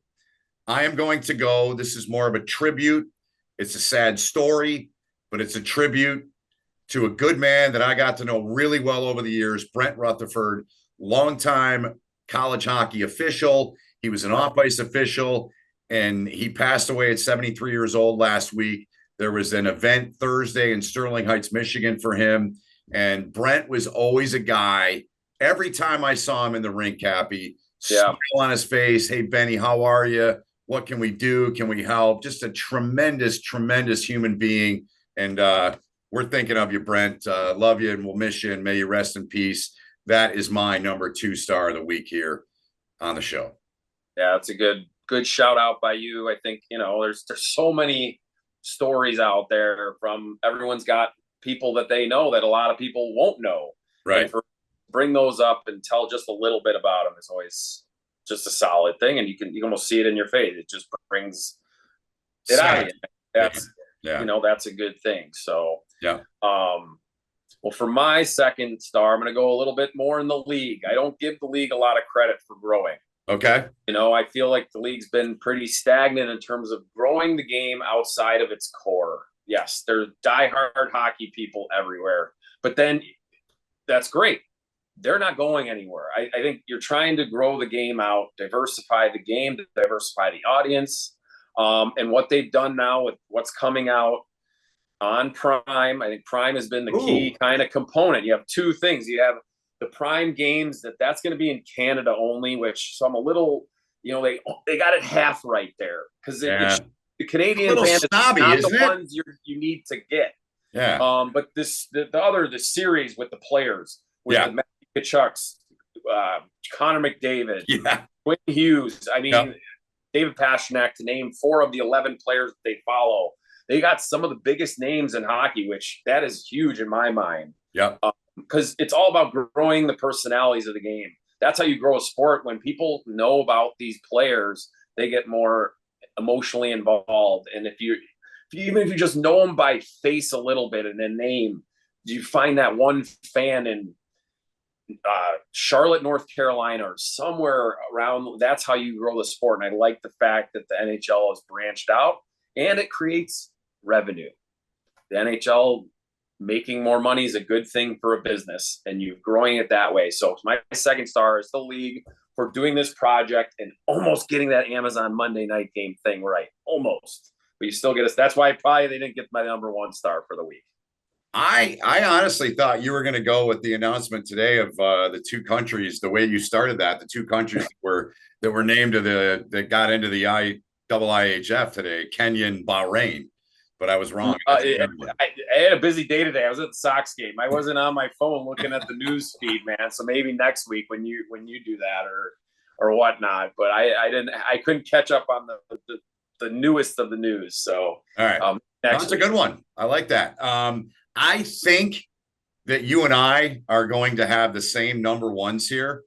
I am going to go. This is more of a tribute. It's a sad story, but it's a tribute to a good man that I got to know really well over the years, Brent Rutherford, longtime college hockey official. He was an off-ice official, and he passed away at 73 years old last week. There was an event Thursday in Sterling Heights, Michigan for him, and Brent was always a guy. Every time I saw him in the rink, Cappy, smile on his face. Hey, Benny, how are you? What can we do? Can we help? Just a tremendous, tremendous human being. And we're thinking of you, Brent. Love you, and we'll miss you, and may you rest in peace. That is my number 2 star of the week here on the show. Yeah, it's a good shout out by you. I think, there's so many stories out there from everyone's got people that they know that a lot of people won't know. Right. And bring those up and tell just a little bit about them is always just a solid thing. And you can almost see it in your face. It just brings it out of you. That's, that's a good thing. So, well, for my 2nd star, I'm going to go a little bit more in the league. I don't give the league a lot of credit for growing. Okay. I feel like the league's been pretty stagnant in terms of growing the game outside of its core. Yes, there's diehard hockey people everywhere, but then that's great. They're not going anywhere. I think you're trying to grow the game out, diversify the game, diversify the audience. And what they've done now with what's coming out on Prime, I think Prime has been the key kind of component. You have 2 things. You have the Prime games that's going to be in Canada only, which so I'm a little, they got it half right there because the Canadian fan is not the ones you need to get. Yeah. But the series with the players, with the Matthew Tkachuk's, Connor McDavid, Quinn Hughes. I mean, David Pastrnak, to name 4 of the 11 players that they follow. They got some of the biggest names in hockey, which that is huge in my mind. Yeah. Because it's all about growing the personalities of the game. That's how you grow a sport. When people know about these players, they get more emotionally involved. And even if you just know them by face a little bit and then name, you find that one fan in Charlotte, North Carolina, or somewhere around. That's how you grow the sport. And I like the fact that the NHL has branched out and it creates revenue. The NHL making more money is a good thing for a business, and you're growing it that way. So my second star is the league for doing this project and almost getting that Amazon Monday night game thing right. Almost. But you still get us. That's why probably they didn't get my number one star for the week. I honestly thought you were going to go with the announcement today of the two countries, the way you started that, the two countries that were named to that got into the IIHF today, Kenya and Bahrain. But I was wrong. I had a busy day today. I was at the Sox game. I wasn't on my phone looking at the news feed, man. So maybe next week when you do that or whatnot. But I couldn't catch up on the newest of the news. So all right, that's a good one. I like that. I think that you and I are going to have the same number ones here.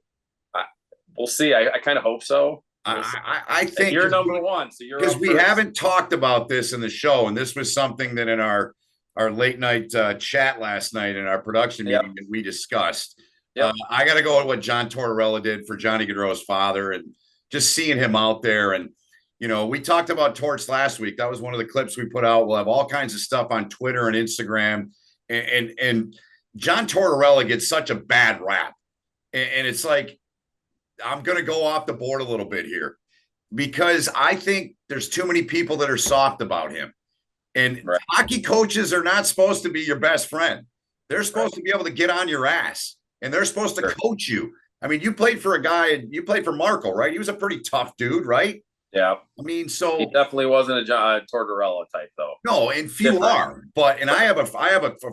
We'll see. I kind of hope so. I think you're number one, so you're because we haven't talked about this in the show, and this was something that in our late night chat last night in our production meeting that we discussed. Yep. I got to go with what John Tortorella did for Johnny Gaudreau's father, and just seeing him out there. And we talked about Torts last week. That was one of the clips we put out. We'll have all kinds of stuff on Twitter and Instagram, and John Tortorella gets such a bad rap, and it's like, I'm going to go off the board a little bit here because I think there's too many people that are soft about him. And hockey coaches are not supposed to be your best friend. They're supposed to be able to get on your ass, and they're supposed to coach you. I mean, you played for you played for Markle, right? He was a pretty tough dude, right? Yeah. I mean, so he definitely wasn't a John Tortorella type, though. No, and few are. But I have a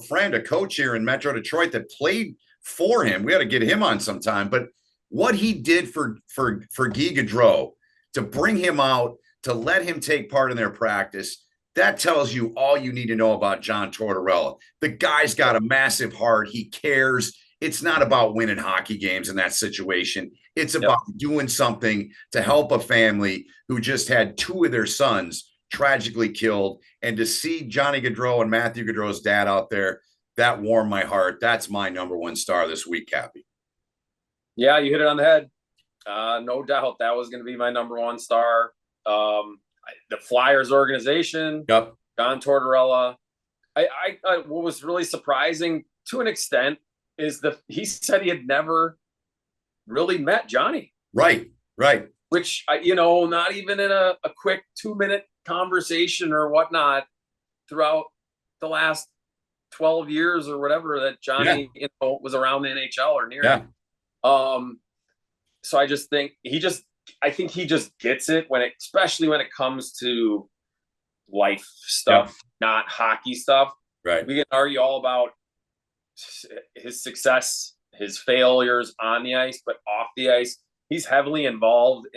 friend, a coach here in Metro Detroit that played for him. We got to get him on sometime, but what he did for Guy Gaudreau to bring him out, to let him take part in their practice, that tells you all you need to know about John Tortorella. The guy's got a massive heart. He cares. It's not about winning hockey games in that situation. It's about doing something to help a family who just had two of their sons tragically killed. And to see Johnny Gaudreau and Matthew Gaudreau's dad out there, that warmed my heart. That's my number one star this week, Cappy. Yeah, you hit it on the head. No doubt that was going to be my number one star. The Flyers organization, John Tortorella. What was really surprising to an extent is he said he had never really met Johnny. Right. Which, not even in a quick 2-minute conversation or whatnot throughout the last 12 years or whatever that Johnny was around the NHL or near it. So I just think he just gets it especially when it comes to life stuff, not hockey stuff. Right. We can argue all about his success, his failures on the ice, but off the ice, he's heavily involved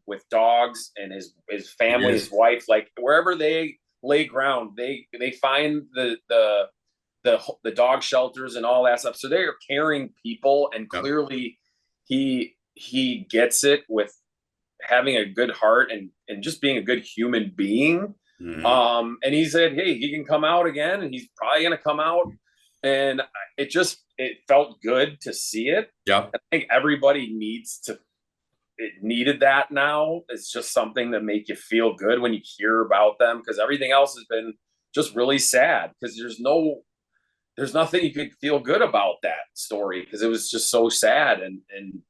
with dogs and his family, his wife, like wherever they lay ground, they find the dog shelters and all that stuff. So they are caring people, and clearly he gets it with having a good heart and just being a good human being. Mm-hmm. And he said, hey, he can come out again, and he's probably going to come out. And it felt good to see it. Yeah. I think everybody needed that now. It's just something that make you feel good when you hear about them, because everything else has been just really sad, because there's nothing you could feel good about that story, because it was just so sad. And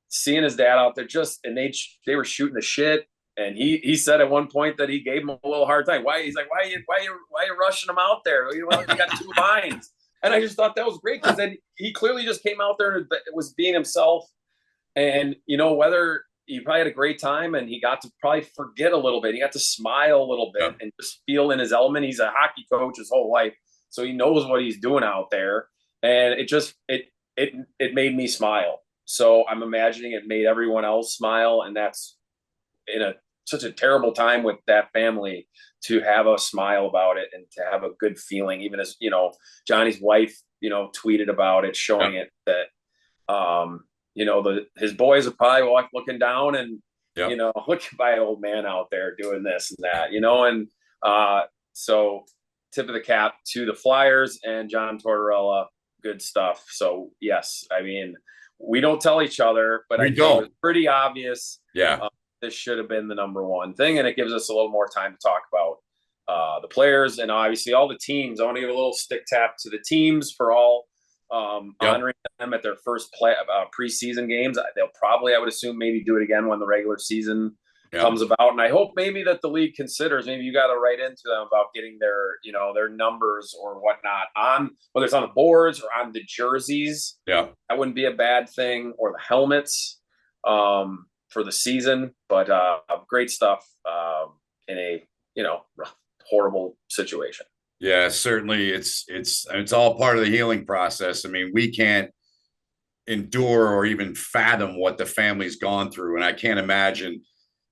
seeing his dad out there and they were shooting the shit. And he said at one point that he gave him a little hard time. He's like, why are you rushing him out there? You got 2 lines. And I just thought that was great, because then he clearly just came out there and was being himself. And, whether he probably had a great time, and he got to probably forget a little bit. He got to smile a little bit and just feel in his element. He's a hockey coach his whole life, so he knows what he's doing out there. And it made me smile. So I'm imagining it made everyone else smile. And that's in such a terrible time with that family, to have a smile about it and to have a good feeling, even as, Johnny's wife, tweeted about it, showing it that, his boys are probably looking down and, looking by an old man out there doing this and that, and so tip of the cap to the Flyers and John Tortorella. good stuff. So yes, I mean, we don't tell each other, but We I think don't. it was pretty obvious. Yeah. This should have been the number one thing, and it gives us a little more time to talk about the players and obviously all the teams. I want to give a little stick tap to the teams for all honoring them at their first preseason games. They'll probably, I would assume, maybe do it again when the regular season comes about. And I hope maybe that the league considers, maybe you got to write into them about getting their, their numbers or whatnot on, whether it's on the boards or on the jerseys. Yeah. That wouldn't be a bad thing, or the helmets for the season. But great stuff in a, horrible situation. Yeah, certainly it's all part of the healing process. I mean, we can't endure or even fathom what the family's gone through. And I can't imagine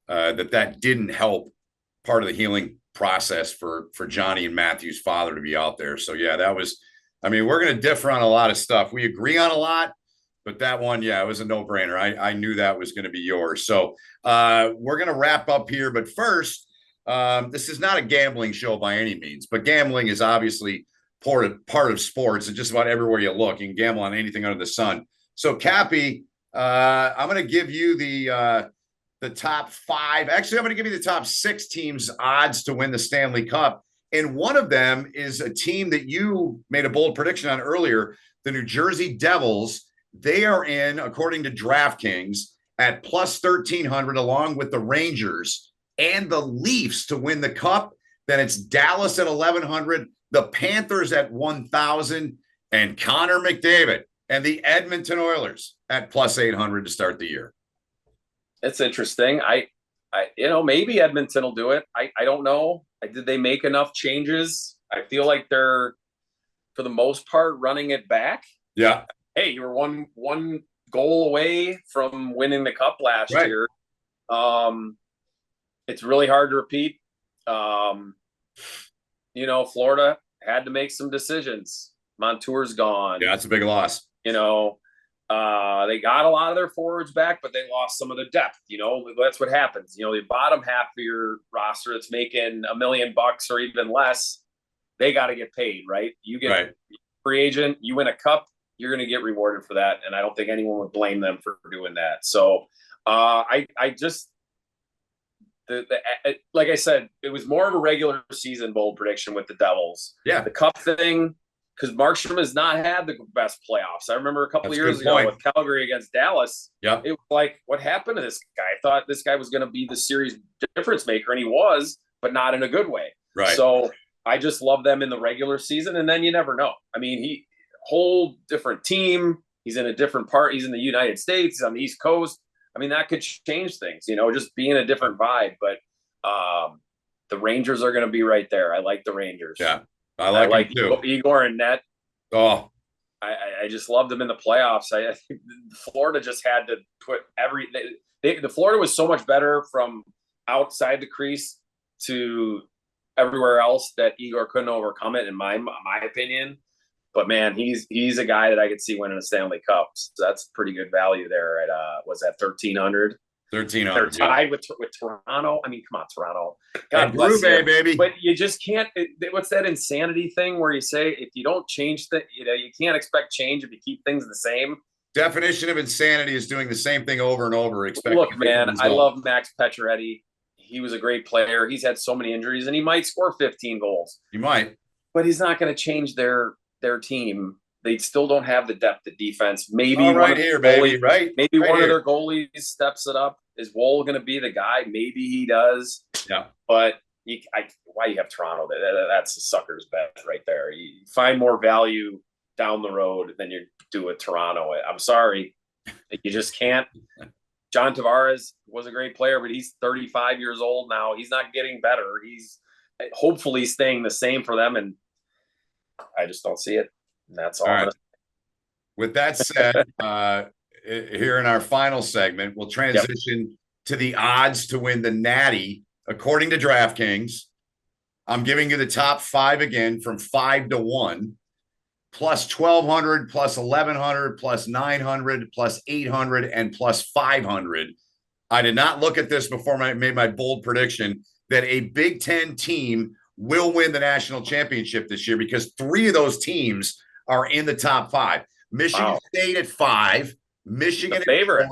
that didn't help part of the healing process for Johnny and Matthew's father to be out there. So yeah, we're going to differ on a lot of stuff. We agree on a lot, but that one, yeah, it was a no-brainer. I knew that was going to be yours. So we're going to wrap up here, but first, this is not a gambling show by any means, but gambling is obviously part of sports, and just about everywhere you look, you can gamble on anything under the sun. So Cappy, I'm going to give you the top 5. Actually, I'm going to give you the top 6 teams' odds to win the Stanley Cup. And one of them is a team that you made a bold prediction on earlier, the New Jersey Devils. They are in, according to DraftKings, at plus 1,300, along with the Rangers and the Leafs to win the Cup. Then it's Dallas at 1,100, the Panthers at 1,000, and Connor McDavid and the Edmonton Oilers at plus 800 to start the year. It's interesting. I maybe Edmonton will do it. I don't know. Did they make enough changes? I feel like they're, for the most part, running it back. Yeah. Hey, you were one goal away from winning the Cup last year. It's really hard to repeat. Florida had to make some decisions. Montour's gone. Yeah, that's a big loss. They got a lot of their forwards back, but they lost some of the depth. That's what happens. The bottom half of your roster that's making $1 million or even less, they got to get paid, right? You get free agent, you win a cup, you're going to get rewarded for that. And I don't think anyone would blame them for doing that. So like I said, it was more of a regular season bold prediction with the Devils. Yeah. The cup thing, because Markstrom has not had the best playoffs. I remember a couple of years ago with Calgary against Dallas. Yeah. It was like, what happened to this guy? I thought this guy was going to be the series difference maker, and he was, but not in a good way. Right. So I just love them in the regular season, and then you never know. I mean, whole different team. He's in a different part. He's in the United States. He's on the East Coast. I mean, that could change things, just being a different vibe. But the Rangers are going to be right there. I like the Rangers. Yeah, I like too. Igor and Net. Oh, I just loved them in the playoffs. I think Florida just had to put the Florida was so much better from outside the crease to everywhere else that Igor couldn't overcome it, in my opinion. But man, he's a guy that I could see winning a Stanley Cup. So that's pretty good value there at was that 1,300? 1,300. They're tied with Toronto. I mean, come on, Toronto. God bless you, baby. But you just can't. What's that insanity thing where you say if you don't change you can't expect change if you keep things the same? Definition of insanity is doing the same thing over and over. Look, man, I love Max Pacioretty. He was a great player. He's had so many injuries, and he might score 15 goals. He might, but he's not going to change their team. They still don't have the depth of defense. Maybe one of their goalies steps it up. Is Woll going to be the guy? Maybe he does. Yeah. But why you have Toronto? That's a sucker's bet right there. You find more value down the road than you do with Toronto. I'm sorry. You just can't. John Tavares was a great player, but he's 35 years old now. He's not getting better. He's hopefully staying the same for them, and I just don't see it. And that's all. Right. With that said, here in our final segment, we'll transition to the odds to win the Natty according to DraftKings. I'm giving you the top 5 again from 5 to 1, plus 1,200, plus 1,100, plus 900, plus 800, and plus 500. I did not look at this before I made my bold prediction that a Big Ten team will win the national championship this year, because 3 of those teams are in the top 5. Michigan State at 5, Michigan at 4,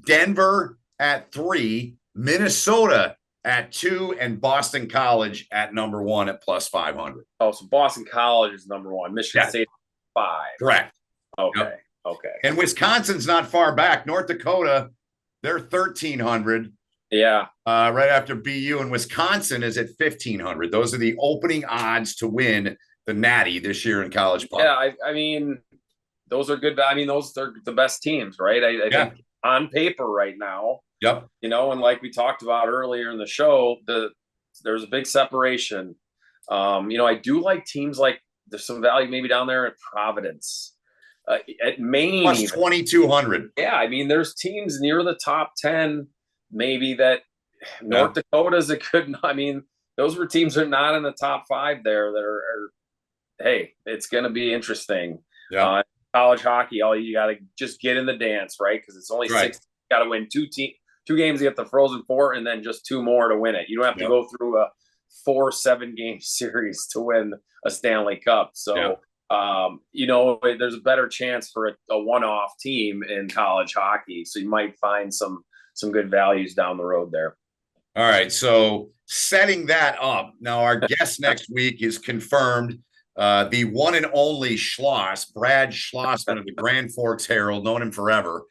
Denver at 3, Minnesota at 2, and Boston College at number 1 at plus 500. Oh, so Boston College is number 1. Michigan State 5. Correct. Okay. Yep. Okay. And Wisconsin's not far back. North Dakota, they're 1,300. Yeah. Right after BU, and Wisconsin is at 1,500. Those are the opening odds to win the Natty this year in college puck. Yeah, I mean, those are good. I mean, those are the best teams, right? I think on paper right now. Yep. You know, and like we talked about earlier in the show, there's a big separation. You know, I do like teams like there's some value maybe down there at Providence, at Maine, plus 2,200. Yeah, I mean, there's teams near the top 10, maybe that North Dakota's a good. I mean, those were teams that are not in the top 5 there that are hey, it's going to be interesting. Yeah. College hockey, all you got to just get in the dance, right? Because it's only 6. You got to win 2 games to get the Frozen Four, and then just 2 more to win it. You don't have to go through a 4-7 game series to win a Stanley Cup. So, you know, there's a better chance for a one-off team in college hockey. So you might find some good values down the road there. All right. So setting that up, now our guest next week is confirmed. The one and only Schloss, Brad Schlossman of the Grand Forks Herald, known him forever.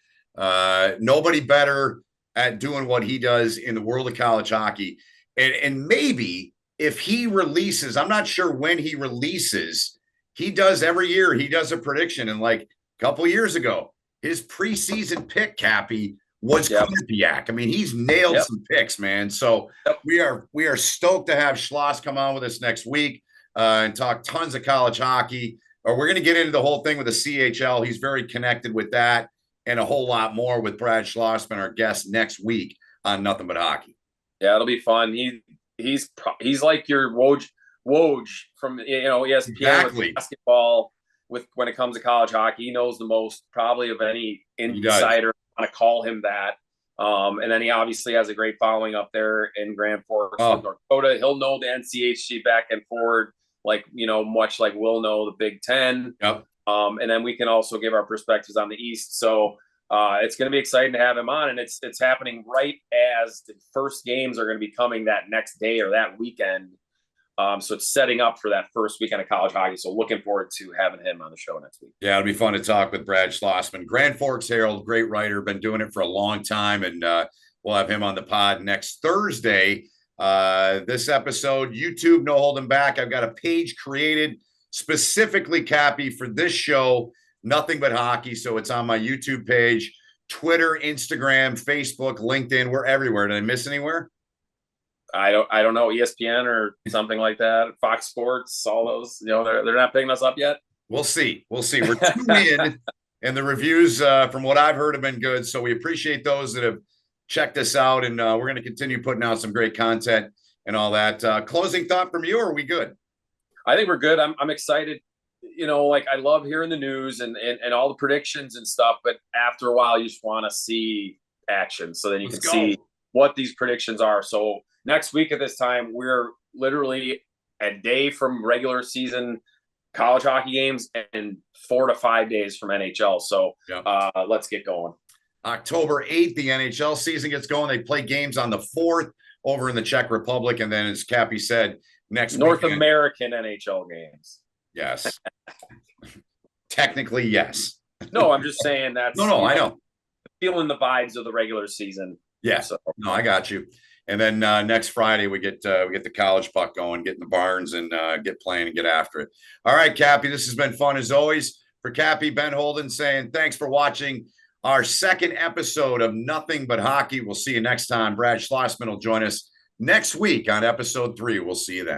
Nobody better at doing what he does in the world of college hockey. And maybe if he releases, I'm not sure when he releases, he does every year, he does a prediction. And like a couple years ago, his preseason pick, Cappy, was Quinnipiac. I mean, he's nailed some picks, man. So we are stoked to have Schloss come on with us next week and talk tons of college hockey. Or we're going to get into the whole thing with the CHL. He's very connected with that and a whole lot more with Brad Schlossman, our guest next week on Nothing But Hockey. Yeah, it'll be fun. He's like your Woj from ESPN with basketball. When it comes to college hockey, he knows the most probably of any insider. I want to call him that. And then he obviously has a great following up there in Grand Forks, North Dakota. He'll know the NCHC back and forward, like, you know, much like we'll know the Big Ten. Yep. And then we can also give our perspectives on the East. So it's going to be exciting to have him on, and it's happening right as the first games are going to be coming that next day or that weekend. So it's setting up for that first weekend of college hockey. So looking forward to having him on the show next week. Yeah, it'll be fun to talk with Brad Schlossman. Grand Forks Herald, great writer, been doing it for a long time, and we'll have him on the pod next Thursday. This episode, YouTube, no holding back. I've got a page created specifically, Cappy, for this show, Nothing But Hockey. So it's on my YouTube page, Twitter, Instagram, Facebook, LinkedIn. We're everywhere. Did I miss anywhere? I don't know, ESPN or something like that, Fox Sports, all those, you know, they're not picking us up yet. We'll see. We're 2 in, and the reviews, from what I've heard, have been good. So we appreciate those that have checked us out, and we're going to continue putting out some great content and all that. Closing thought from you, or are we good? I think we're good. I'm excited. You know, like, I love hearing the news and all the predictions and stuff, but after a while you just want to see action so then you can see what these predictions are. So next week at this time, we're literally a day from regular season college hockey games and 4 to 5 days from NHL. So let's get going. October 8th, the NHL season gets going. They play games on the 4th over in the Czech Republic. And then, as Cappy said, next North American NHL games. Yes. Technically, yes. No, I'm just saying that's no, I know. Feeling the vibes of the regular season. Yeah. So. No, I got you. And then next Friday we get the college puck going, get in the barns and get playing and get after it. All right, Cappy, this has been fun as always. For Cappy, Ben Holden saying thanks for watching our second episode of Nothing But Hockey. We'll see you next time. Brad Schlossman will join us next week on episode 3. We'll see you then.